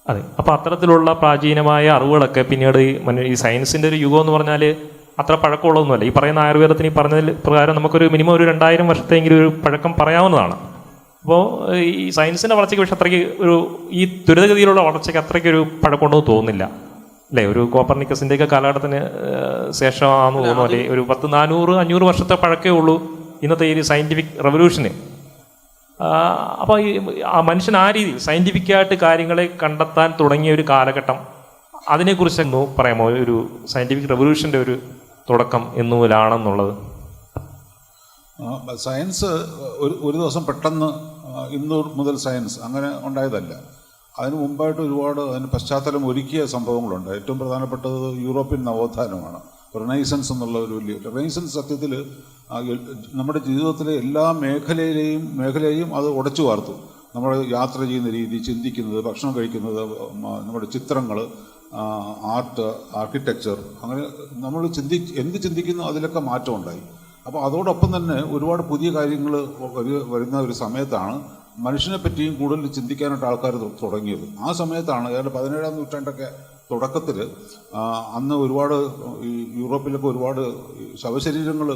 അതെ. അപ്പോൾ അത്തരത്തിലുള്ള പ്രാചീനമായ അറിവുകളൊക്കെ പിന്നീട് ഈ സയൻസിൻ്റെ ഒരു യുഗം എന്ന് പറഞ്ഞാൽ അത്ര പഴക്കമുള്ളതൊന്നുമല്ല. ഈ പറയുന്ന ആയുർവേദത്തിന് ഈ പറഞ്ഞതിൽ പ്രകാരം നമുക്കൊരു മിനിമം ഒരു 2000 വർഷത്തെങ്കിലും ഒരു പഴക്കം പറയാവുന്നതാണ്. അപ്പോൾ ഈ സയൻസിൻ്റെ വളർച്ചയ്ക്ക് പക്ഷേ അത്രയ്ക്ക് ഈ ത്വരിതഗതിയിലുള്ള വളർച്ചയ്ക്ക് അത്രയ്ക്കൊരു പഴക്കമുണ്ടെന്ന് തോന്നുന്നില്ല അല്ലേ? ഒരു കോപ്പർനിക്കസിൻ്റെയൊക്കെ കാലഘട്ടത്തിന് ശേഷമാണെന്ന് തോന്നുന്നു അല്ലേ? ഒരു 400-500 വർഷത്തെ പഴക്കമേ ഉള്ളൂ ഇന്നത്തെ ഈ സയൻറ്റിഫിക് റെവല്യൂഷന്. അപ്പോൾ ആ മനുഷ്യൻ ആ രീതിയിൽ സയൻറ്റിഫിക്കായിട്ട് കാര്യങ്ങളെ കണ്ടെത്താൻ തുടങ്ങിയ ഒരു കാലഘട്ടം, അതിനെക്കുറിച്ചൊന്ന് പറയാമോ? ഒരു സയൻറ്റിഫിക് റെവല്യൂഷൻ്റെ ഒരു തുടക്കം എന്നു മുതലാണെന്നുള്ളത്. സയൻസ് ഒരു ദിവസം പെട്ടെന്ന് ഇന്നു മുതൽ സയൻസ് അങ്ങനെ ഉണ്ടായതല്ല. അതിന് മുമ്പായിട്ട് ഒരുപാട് അതിന് പശ്ചാത്തലം ഒരുക്കിയ സംഭവങ്ങളുണ്ട്. ഏറ്റവും പ്രധാനപ്പെട്ടത് യൂറോപ്യൻ നവോത്ഥാനമാണ്. റിനൈസൻസ് എന്നുള്ള ഒരു വലിയ റിനൈസൻസ് സത്യത്തിൽ നമ്മുടെ ജീവിതത്തിലെ എല്ലാ മേഖലയെയും അത് ഉടച്ചു വാർത്തു. നമ്മൾ യാത്ര ചെയ്യുന്ന രീതി, ചിന്തിക്കുന്നത്, ഭക്ഷണം കഴിക്കുന്നത്, നമ്മുടെ ചിത്രങ്ങൾ, ആർട്ട്, ആർക്കിടെക്ചർ, അങ്ങനെ നമ്മൾ എന്ത് ചിന്തിക്കുന്നു അതിലൊക്കെ മാറ്റം ഉണ്ടായി. അപ്പോൾ അതോടൊപ്പം തന്നെ ഒരുപാട് പുതിയ കാര്യങ്ങൾ വരുന്ന ഒരു സമയത്താണ് മനുഷ്യനെ പറ്റിയും കൂടുതൽ ചിന്തിക്കാനായിട്ട് ആൾക്കാർ തുടങ്ങിയത്. ആ സമയത്താണ് ഏതാണ്ട് 17-ാം നൂറ്റാണ്ടൊക്കെ തുടക്കത്തിൽ അന്ന് ഒരുപാട് ഈ യൂറോപ്പിലൊക്കെ ഒരുപാട് ശവശരീരങ്ങൾ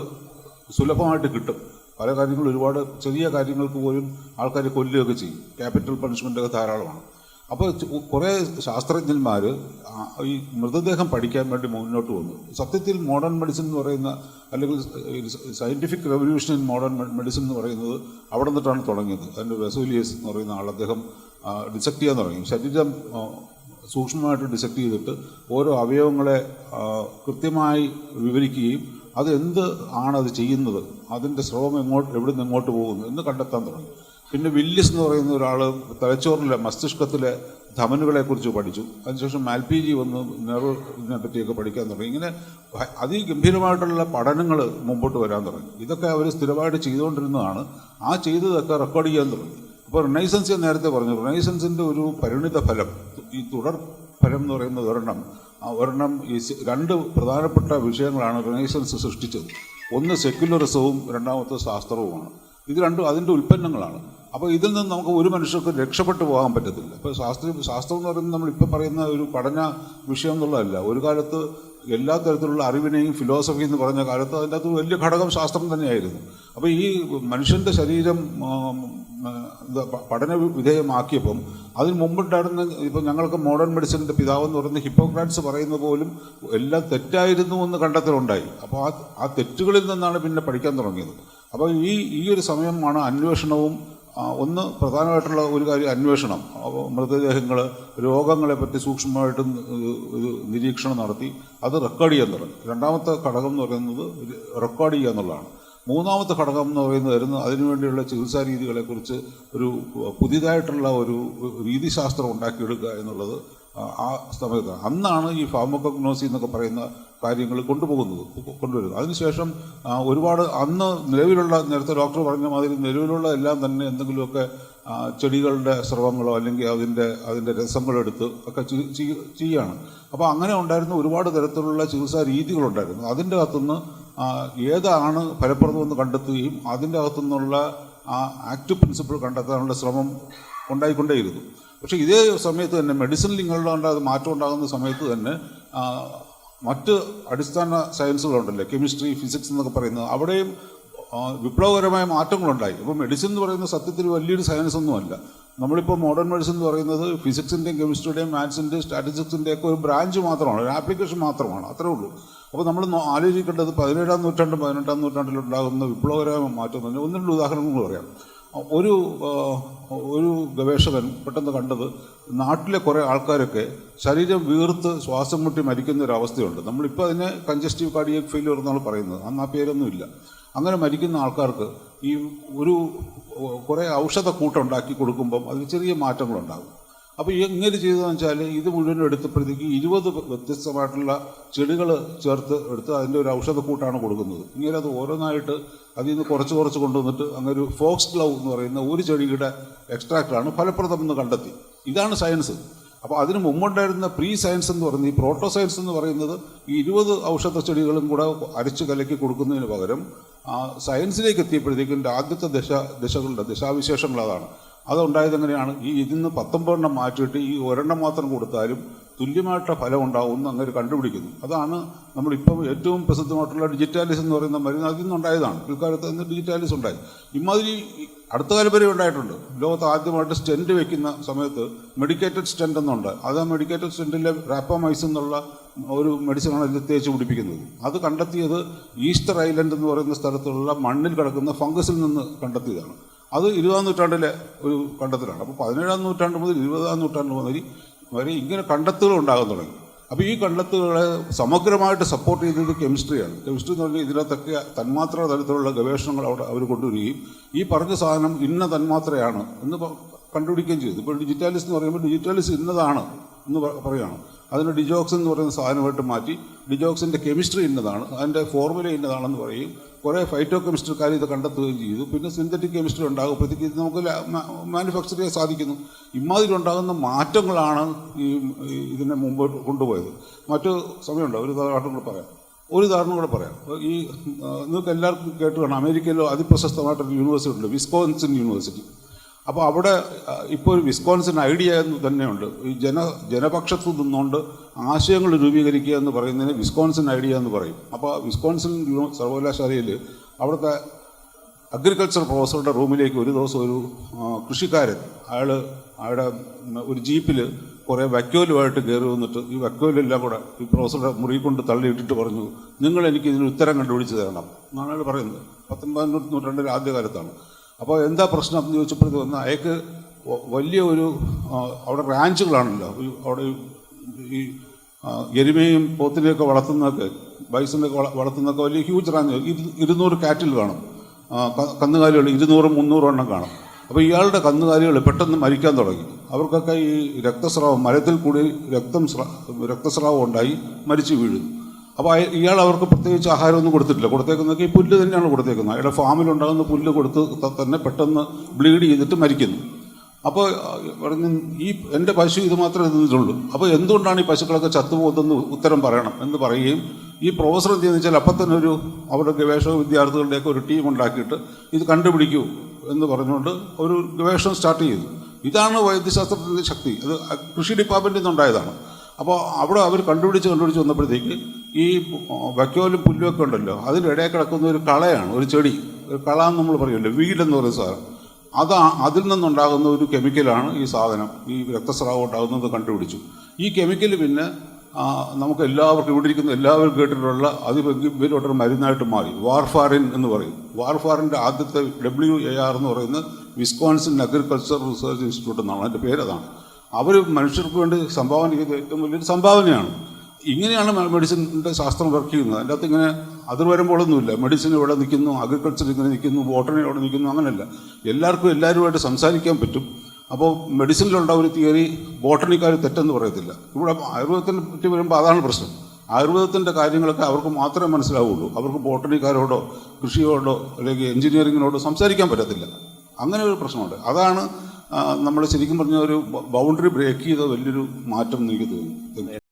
സുലഭമായിട്ട് കിട്ടും. പല കാര്യങ്ങളും ഒരുപാട് ചെറിയ കാര്യങ്ങൾക്ക് പോലും ആൾക്കാർ കൊല്ലുകയൊക്കെ ചെയ്യും. ക്യാപിറ്റൽ പണിഷ്മെൻ്റൊക്കെ ധാരാളമാണ്. അപ്പോൾ കുറേ ശാസ്ത്രജ്ഞന്മാർ ഈ മൃതദേഹം പഠിക്കാൻ വേണ്ടി മുന്നോട്ട് വന്നു. സത്യത്തിൽ മോഡേൺ മെഡിസിൻ എന്ന് പറയുന്ന, അല്ലെങ്കിൽ scientific revolution in modern medicine എന്ന് പറയുന്നത് അവിടെ നിന്നിട്ടാണ് തുടങ്ങിയത്. അതിൻ്റെ വെസൂലിയസ് എന്ന് പറയുന്ന ആൾ അദ്ദേഹം ഡിസെക്ട് ചെയ്യാൻ തുടങ്ങി. ശരീരം സൂക്ഷ്മമായിട്ട് ഡിസെക്ട് ചെയ്തിട്ട് ഓരോ അവയവങ്ങളെ കൃത്യമായി വിവരിക്കുകയും അത് ആണത് ചെയ്യുന്നത്, അതിൻ്റെ സ്രവം എവിടെ നിന്ന് എങ്ങോട്ട് പോകുന്നു എന്ന് കണ്ടെത്താൻ തുടങ്ങി. പിന്നെ വില്ലിസ് എന്ന് പറയുന്ന ഒരാൾ തലച്ചോറിലെ മസ്തിഷ്കത്തിലെ ധമനുകളെക്കുറിച്ച് പഠിച്ചു. അതിനുശേഷം മാൽപീജി വന്ന് നെർവിനെ പറ്റിയൊക്കെ പഠിക്കാൻ തുടങ്ങി. ഇങ്ങനെ അതിഗംഭീരമായിട്ടുള്ള പഠനങ്ങൾ മുമ്പോട്ട് വരാൻ തുടങ്ങി. ഇതൊക്കെ അവർ സ്ഥിരമായിട്ട് ചെയ്തുകൊണ്ടിരുന്നതാണ്. ആ ചെയ്തതൊക്കെ റെക്കോർഡ് ചെയ്യാൻ തുടങ്ങി. ഇപ്പോൾ റിനൈസൻസ് ഞാൻ നേരത്തെ പറഞ്ഞു, റിനൈസൻസിൻ്റെ ഒരു പരിണിത ഫലം, ഈ തുടർ ഫലം എന്ന് പറയുന്നത് ഒരെണ്ണം ഈ 2 പ്രധാനപ്പെട്ട വിഷയങ്ങളാണ് റിനൈസൻസ് സൃഷ്ടിച്ചത്. ഒന്ന് സെക്യുലറിസവും രണ്ടാമത്തെ ശാസ്ത്രവുമാണ്. ഇത് രണ്ടും അതിൻ്റെ ഉൽപ്പന്നങ്ങളാണ്. അപ്പോൾ ഇതിൽ നിന്ന് നമുക്ക് ഒരു മനുഷ്യർക്ക് രക്ഷപ്പെട്ടു പോകാൻ പറ്റത്തില്ല. ഇപ്പോൾ ശാസ്ത്രം എന്ന് പറയുന്നത് നമ്മളിപ്പോൾ പറയുന്ന ഒരു പഠന വിഷയം എന്നുള്ളതല്ല. ഒരു കാലത്ത് എല്ലാ തരത്തിലുള്ള അറിവിനെയും ഫിലോസഫി എന്ന് പറഞ്ഞ കാലത്ത് അതിൻ്റെ അകത്ത് വലിയ ഘടകം ശാസ്ത്രം തന്നെയായിരുന്നു. അപ്പോൾ ഈ മനുഷ്യൻ്റെ ശരീരം പഠന വിധേയമാക്കിയപ്പം അതിന് മുമ്പുണ്ടായിരുന്ന, ഇപ്പം ഞങ്ങൾക്ക് മോഡേൺ മെഡിസിൻ്റെ പിതാവെന്ന് പറയുന്ന ഹിപ്പോക്രാറ്റ്സ് പറയുന്ന പോലും എല്ലാം തെറ്റായിരുന്നു എന്ന് കണ്ടെത്തലുണ്ടായി. അപ്പോൾ ആ തെറ്റുകളിൽ നിന്നാണ് പിന്നെ പഠിക്കാൻ തുടങ്ങിയത്. അപ്പോൾ ഈ ഒരു സമയമാണ് അന്വേഷണവും. ഒന്ന് പ്രധാനമായിട്ടുള്ള ഒരു കാര്യം അന്വേഷണം, മൃതദേഹങ്ങൾ, രോഗങ്ങളെപ്പറ്റി സൂക്ഷ്മമായിട്ട് നിരീക്ഷണം നടത്തി അത് റെക്കോർഡ് ചെയ്യാൻ തുടങ്ങി. രണ്ടാമത്തെ ഘടകം എന്ന് പറയുന്നത് റെക്കോർഡ് ചെയ്യുക എന്നുള്ളതാണ്. മൂന്നാമത്തെ ഘടകം എന്ന് പറയുന്നത് അതിനുവേണ്ടിയുള്ള ചികിത്സാ രീതികളെക്കുറിച്ച് ഒരു പുതിയതായിട്ടുള്ള ഒരു രീതിശാസ്ത്രം ഉണ്ടാക്കിയെടുക്കുക എന്നുള്ളത് ആ സമയത്ത്. അന്നാണ് ഈ ഫാർമക്കോഗ്നോസി എന്നൊക്കെ പറയുന്ന കാര്യങ്ങൾ കൊണ്ടുവരുന്നത്. അതിനുശേഷം ഒരുപാട് അന്ന് നിലവിലുള്ള, നേരത്തെ ഡോക്ടർ പറഞ്ഞ മാതിരി നിലവിലുള്ള എല്ലാം തന്നെ എന്തെങ്കിലുമൊക്കെ ചെടികളുടെ സ്രവങ്ങളോ അല്ലെങ്കിൽ അതിൻ്റെ രസങ്ങളെടുത്ത് ഒക്കെ ചെയ്യുകയാണ്. അപ്പോൾ അങ്ങനെ ഉണ്ടായിരുന്ന ഒരുപാട് തരത്തിലുള്ള ചികിത്സാ രീതികളുണ്ടായിരുന്നു. അതിൻ്റെ അകത്തുനിന്ന് ഏതാണ് ഫലപ്രദമെന്ന് കണ്ടെത്തുകയും അതിൻ്റെ അകത്തുനിന്നുള്ള ആക്റ്റീവ് പ്രിൻസിപ്പിൾ കണ്ടെത്താനുള്ള ശ്രമം ഉണ്ടായിക്കൊണ്ടേയിരുന്നു. പക്ഷേ ഇതേ സമയത്ത് തന്നെ മെഡിസിനിൽ ഇങ്ങനെയുള്ള മാറ്റം ഉണ്ടാകുന്ന സമയത്ത് തന്നെ മറ്റ് അടിസ്ഥാന സയൻസുകളുണ്ടല്ലോ, കെമിസ്ട്രി, ഫിസിക്സ് എന്നൊക്കെ പറയുന്നത്, അവിടെയും വിപ്ലവകരമായ മാറ്റങ്ങളുണ്ടായി. അപ്പോൾ മെഡിസിൻ എന്ന് പറയുന്നത് സത്യത്തിൽ വലിയൊരു സയൻസ് ഒന്നുമല്ല. നമ്മളിപ്പോൾ മോഡേൺ മെഡിസിൻ എന്ന് പറയുന്നത് ഫിസിക്സിൻ്റെയും കെമിസ്ട്രിയുടെയും മാത്സിൻ്റെയും സ്റ്റാറ്റിസ്റ്റിക്സിൻ്റെയൊക്കെ ഒരു ബ്രാഞ്ച് മാത്രമാണ്, ഒരു ആപ്ലിക്കേഷൻ മാത്രമാണ്, അത്രേ ഉള്ളൂ. അപ്പോൾ നമ്മൾ ആലോചിക്കേണ്ടത് 17-ാം നൂറ്റാണ്ടും 18-ാം നൂറ്റാണ്ടിലുണ്ടാകുന്ന വിപ്ലവകരമായ മാറ്റം എന്ന് പറഞ്ഞാൽ 1-2 ഉദാഹരണങ്ങൾ പറയാം. ഒരു ഗവേഷകൻ പെട്ടെന്ന് കണ്ടത് നാട്ടിലെ കുറേ ആൾക്കാരൊക്കെ ശരീരം വീർത്ത് ശ്വാസം മുട്ടി മരിക്കുന്ന ഒരു അവസ്ഥയുണ്ട്. നമ്മളിപ്പോൾ അതിനെ കൺജസ്റ്റീവ് കാർഡിയക് ഫെയിലിയർ എന്നാണ് പറയുന്നത്. അന്ന് ആ പേരൊന്നുമില്ല. അങ്ങനെ മരിക്കുന്ന ആൾക്കാർക്ക് ഈ കുറേ ഔഷധക്കൂട്ടുണ്ടാക്കി കൊടുക്കുമ്പം അതിൽ ചെറിയ മാറ്റങ്ങളുണ്ടാകും. അപ്പോൾ എങ്ങനെ ചെയ്തതെന്ന് വെച്ചാൽ ഇത് മുഴുവൻ എടുത്തപ്പോഴത്തേക്ക് 20 വ്യത്യസ്തമായിട്ടുള്ള ചെടികൾ ചേർത്ത് എടുത്ത് അതിൻ്റെ ഒരു ഔഷധക്കൂട്ടാണ് കൊടുക്കുന്നത്. ഇങ്ങനെ അത് ഓരോന്നായിട്ട് അതിൽ നിന്ന് കുറച്ച് കൊണ്ടുവന്നിട്ട് അങ്ങനെ ഒരു ഫോക്സ് ഗ്ലൗ എന്ന് പറയുന്ന ഒരു ചെടിയുടെ എക്സ്ട്രാക്റ്റാണ് ഫലപ്രദമെന്ന് കണ്ടെത്തി. ഇതാണ് സയൻസ്. അപ്പോൾ അതിന് മുമ്പുണ്ടായിരുന്ന പ്രീ സയൻസ് എന്ന് പറയുന്നത്, ഈ പ്രോട്ടോ സയൻസ് എന്ന് പറയുന്നത് ഈ 20 ഔഷധ ചെടികളും കൂടെ അരച്ച് കലക്കി കൊടുക്കുന്നതിന് പകരം സയൻസിലേക്ക് എത്തിയപ്പോഴത്തേക്കും ആദ്യത്തെ ദശാവിശേഷങ്ങൾ അതാണ്. അതുണ്ടായത് എങ്ങനെയാണ്? ഇതിന്ന് 19 മാറ്റിയിട്ട് ഈ ഒരെണ്ണം മാത്രം കൊടുത്താലും തുല്യമായിട്ട് ഫലം ഉണ്ടാവുമെന്ന് അങ്ങനെ കണ്ടുപിടിക്കുന്നു. അതാണ് നമ്മളിപ്പം ഏറ്റവും പ്രസിദ്ധമായിട്ടുള്ള ഡിജിറ്റാലിസ് എന്ന് പറയുന്ന മരുന്ന് അതിൽ നിന്നുണ്ടായതാണ്. പിൽക്കാലത്ത് നിന്ന് ഡിജിറ്റാലിസ് ഉണ്ടായി. ഇമാതിരി അടുത്ത കാലം വരെ ഉണ്ടായിട്ടുണ്ട്. ലോകത്ത് ആദ്യമായിട്ട് സ്റ്റെൻറ്റ് വെക്കുന്ന സമയത്ത് മെഡിക്കേറ്റഡ് സ്റ്റെൻറ്റ് എന്നുണ്ട്. അത് ആ മെഡിക്കേറ്റഡ് സ്റ്റെൻറ്റിലെ റാപ്പമൈസ് എന്നുള്ള ഒരു മെഡിസിനാണ് ഇതിൽ തേച്ച് പിടിപ്പിക്കുന്നത്. അത് കണ്ടെത്തിയത് ഈസ്റ്റർ ഐലൻഡ് എന്ന് പറയുന്ന സ്ഥലത്തുള്ള മണ്ണിൽ കിടക്കുന്ന ഫംഗസിൽ നിന്ന് കണ്ടെത്തിയതാണ്. അത് 20-ാം നൂറ്റാണ്ടിലെ ഒരു കണ്ടെത്തലാണ്. അപ്പോൾ 17-ാം നൂറ്റാണ്ട് മുതൽ 20-ാം നൂറ്റാണ്ട് മുതൽ വരെ ഇങ്ങനെ കണ്ടെത്തുകൾ ഉണ്ടാകാൻ തുടങ്ങി. അപ്പോൾ ഈ കണ്ടെത്തുകളെ സമഗ്രമായിട്ട് സപ്പോർട്ട് ചെയ്തത് കെമിസ്ട്രിയാണ്. കെമിസ്ട്രി എന്ന് പറഞ്ഞാൽ ഇതിനകത്തൊക്കെ തന്മാത്ര തരത്തിലുള്ള ഗവേഷണങ്ങൾ അവർ കൊണ്ടുവരികയും ഈ പറഞ്ഞ സാധനം ഇന്ന തന്മാത്രയാണ് എന്ന് കണ്ടുപിടിക്കുകയും ചെയ്തു. ഇപ്പോൾ ഡിജിറ്റാലിസ് എന്ന് പറയുമ്പോൾ ഡിജിറ്റാലിസ് ഇന്നതാണ് എന്ന് പറയുകയാണ്. അതിന് ഡിജോക്സിൻ എന്ന് പറയുന്ന സാധനമായിട്ട് മാറ്റി ഡിജോക്സിൻ്റെ കെമിസ്ട്രി ഇന്നതാണ്, അതിൻ്റെ ഫോർമുല ഇന്നതാണെന്ന് പറയും. കുറേ ഫൈറ്റോ കെമിസ്ട്രിക്കാർ ഇത് കണ്ടെത്തുകയും ചെയ്തു. പിന്നെ സിന്തറ്റിക് കെമിസ്ട്രി ഉണ്ടാകുമ്പോഴത്തേക്ക് ഇത് നമുക്ക് മാനുഫാക്ചർ ചെയ്യാൻ സാധിക്കുന്നു. ഇമാതിരി ഉണ്ടാകുന്ന മാറ്റങ്ങളാണ് ഇതിനെ മുമ്പോട്ട് കൊണ്ടുപോയത്. മറ്റു സമയമുണ്ട്, ഒരു ഉദാഹരണം കൂടെ പറയാം. ഈ നിങ്ങൾക്ക് എല്ലാവർക്കും കേട്ട് കാണാം, അമേരിക്കയിലോ അതിപ്രശസ്തമായിട്ടൊരു യൂണിവേഴ്സിറ്റി ഉണ്ട്, വിസ്കോൺസിൻ യൂണിവേഴ്സിറ്റി. അപ്പോൾ അവിടെ ഇപ്പോൾ ഒരു വിസ്കോൺസിൻ ഐഡിയ എന്ന് തന്നെയുണ്ട്. ഈ ജനപക്ഷത്ത് നിന്നുകൊണ്ട് ആശയങ്ങൾ രൂപീകരിക്കുക എന്ന് പറയുന്നതിന് വിസ്കോൺസിൻ ഐഡിയ എന്ന് പറയും. അപ്പോൾ വിസ്കോൺസിൻ സർവകലാശാലയിൽ അവിടുത്തെ അഗ്രികൾച്ചർ പ്രൊഫസറുടെ റൂമിലേക്ക് ഒരു ദിവസം ഒരു കൃഷിക്കാരൻ അയാളുടെ ഒരു ജീപ്പിൽ കുറേ വൈക്കോലുമായിട്ട് കയറി വന്നിട്ട് ഈ വൈക്കോലെല്ലാം കൂടെ ഈ പ്രൊഫസറുടെ മുറി കൊണ്ട് തള്ളിയിട്ടിട്ട് പറഞ്ഞു, നിങ്ങൾ എനിക്ക് ഇതിന് ഉത്തരം കണ്ടുപിടിച്ച് തരണം എന്നാണ് അയാൾ പറയുന്നത്. 19-ാം നൂറ്റാണ്ടിൻ്റെ ആദ്യകാലത്താണ്. അപ്പോൾ എന്താ പ്രശ്നം എന്ന് ചോദിച്ചപ്പോഴത്തേക്ക് വന്ന് അയാൾക്ക് വലിയ ഒരു അവിടെ റാഞ്ചുകളാണല്ലോ, അവിടെ ഈ എരുമയും പോത്തിനെയൊക്കെ വളർത്തുന്നതൊക്കെ, ബൈസനൊക്കെ വളർത്തുന്നതൊക്കെ വലിയ ഹ്യൂജ് റാഞ്ച്, 200 കാറ്റിൽ കാണും, കന്നുകാലികൾ 200-300 എണ്ണം കാണും. അപ്പോൾ കന്നുകാലികൾ പെട്ടെന്ന് മരിക്കാൻ തുടങ്ങി. അവർക്കൊക്കെ ഈ രക്തസ്രാവം, മരത്തിൽ കൂടി രക്തസ്രാവം ഉണ്ടായി മരിച്ചു വീഴുന്നു. അപ്പോൾ അവർക്ക് പ്രത്യേകിച്ച് ആഹാരമൊന്നും കൊടുത്തിട്ടില്ല. കൊടുത്തേക്കുന്നതൊക്കെ ഈ പുല്ല് തന്നെയാണ് കൊടുത്തേക്കുന്നത്. അയാളുടെ ഫാമിലുണ്ടാകുന്ന പുല്ല് കൊടുത്ത് തന്നെ പെട്ടെന്ന് ബ്ലീഡ് ചെയ്തിട്ട് മരിക്കുന്നു. അപ്പോൾ പറഞ്ഞ് എൻ്റെ പശു ഇത് മാത്രമേ തിന്നിട്ടുള്ളൂ, അപ്പോൾ എന്തുകൊണ്ടാണ് ഈ പശുക്കളൊക്കെ ചത്തുപോകുന്നതെന്ന് ഉത്തരം പറയണം എന്ന് പറയുകയും ഈ പ്രൊഫസർ എന്ത് ചെയ്യുന്നത് വെച്ചാൽ അപ്പം തന്നെ അവരുടെ ഗവേഷക വിദ്യാർത്ഥികളുടെയൊക്കെ ഒരു ടീം ഉണ്ടാക്കിയിട്ട് ഇത് കണ്ടുപിടിക്കൂ എന്ന് പറഞ്ഞുകൊണ്ട് ഒരു ഗവേഷണം സ്റ്റാർട്ട് ചെയ്തു. ഇതാണ് വൈദ്യശാസ്ത്രത്തിൻ്റെ ശക്തി. അത് കൃഷി ഡിപ്പാർട്ട്മെൻറ്റിൽ നിന്നുണ്ടായതാണ്. അപ്പോൾ അവിടെ അവർ കണ്ടുപിടിച്ച് വന്നപ്പോഴത്തേക്ക് ഈ വൈക്കോലും പുല്ലും ഒക്കെ ഉണ്ടല്ലോ, അതിൻ്റെ ഇടയിൽ കിടക്കുന്ന ഒരു കളയാണ്, ഒരു ചെടി, ഒരു കള എന്ന് നമ്മൾ പറയുമല്ലോ, വീഡ് എന്ന് പറയുന്ന സാധനം. അതിൽ നിന്നുണ്ടാകുന്ന ഒരു കെമിക്കലാണ് ഈ സാധനം, ഈ രക്തസ്രാവം ഉണ്ടാകുന്നത് കണ്ടുപിടിച്ചു. ഈ കെമിക്കൽ പിന്നെ നമുക്ക് എല്ലാവർക്കും, ഇവിടെ ഇരിക്കുന്ന എല്ലാവരും കേട്ടിട്ടുള്ള അതിവലിയൊരു മരുന്നായിട്ട് മാറി. വാർഫാറിൻ എന്ന് പറയും. വാർഫാറിൻ്റെ ആദ്യത്തെ WAR എന്ന് പറയുന്ന വിസ്കോൺസിൻ അഗ്രികൾച്ചർ റിസർച്ച് ഇൻസ്റ്റിറ്റ്യൂട്ട് എന്നാണ് അതിൻ്റെ പേരതാണ്. അവർ മനുഷ്യർക്ക് വേണ്ടി സംഭാവന ചെയ്ത ഏറ്റവും വലിയൊരു സംഭാവനയാണ്. ഇങ്ങനെയാണ് മെഡിസിൻ്റെ ശാസ്ത്രം വർക്ക് ചെയ്യുന്നത്. അതിൻ്റെ അകത്ത് ഇങ്ങനെ അതിർ വരുമ്പോഴൊന്നുമില്ല. മെഡിസിൻ ഇവിടെ നിൽക്കുന്നു, അഗ്രികൾച്ചർ ഇങ്ങനെ നിൽക്കുന്നു, ബോട്ടണി ഇവിടെ നിൽക്കുന്നു, അങ്ങനെയല്ല. എല്ലാവരുമായിട്ട് സംസാരിക്കാൻ പറ്റും. അപ്പോൾ മെഡിസിനിലുള്ള ഒരു തിയറി ബോട്ടണിക്കാർ തെറ്റെന്ന് പറയത്തില്ല. ഇവിടെ ആയുർവേദത്തിനെ പറ്റി വരുമ്പോൾ അതാണ് പ്രശ്നം. ആയുർവേദത്തിൻ്റെ കാര്യങ്ങളൊക്കെ അവർക്ക് മാത്രമേ മനസ്സിലാവുള്ളൂ. അവർക്ക് ബോട്ടണിക്കാരോടോ കൃഷിയോടോ അല്ലെങ്കിൽ എഞ്ചിനീയറിങ്ങിനോടോ സംസാരിക്കാൻ പറ്റത്തില്ല. അങ്ങനെ ഒരു പ്രശ്നമുണ്ട്. അതാണ് നമ്മൾ ശരിക്കും പറഞ്ഞ ഒരു ബൗണ്ടറി ബ്രേക്ക് ചെയ്ത വലിയൊരു മാറ്റം എനിക്ക് തോന്നുന്നു.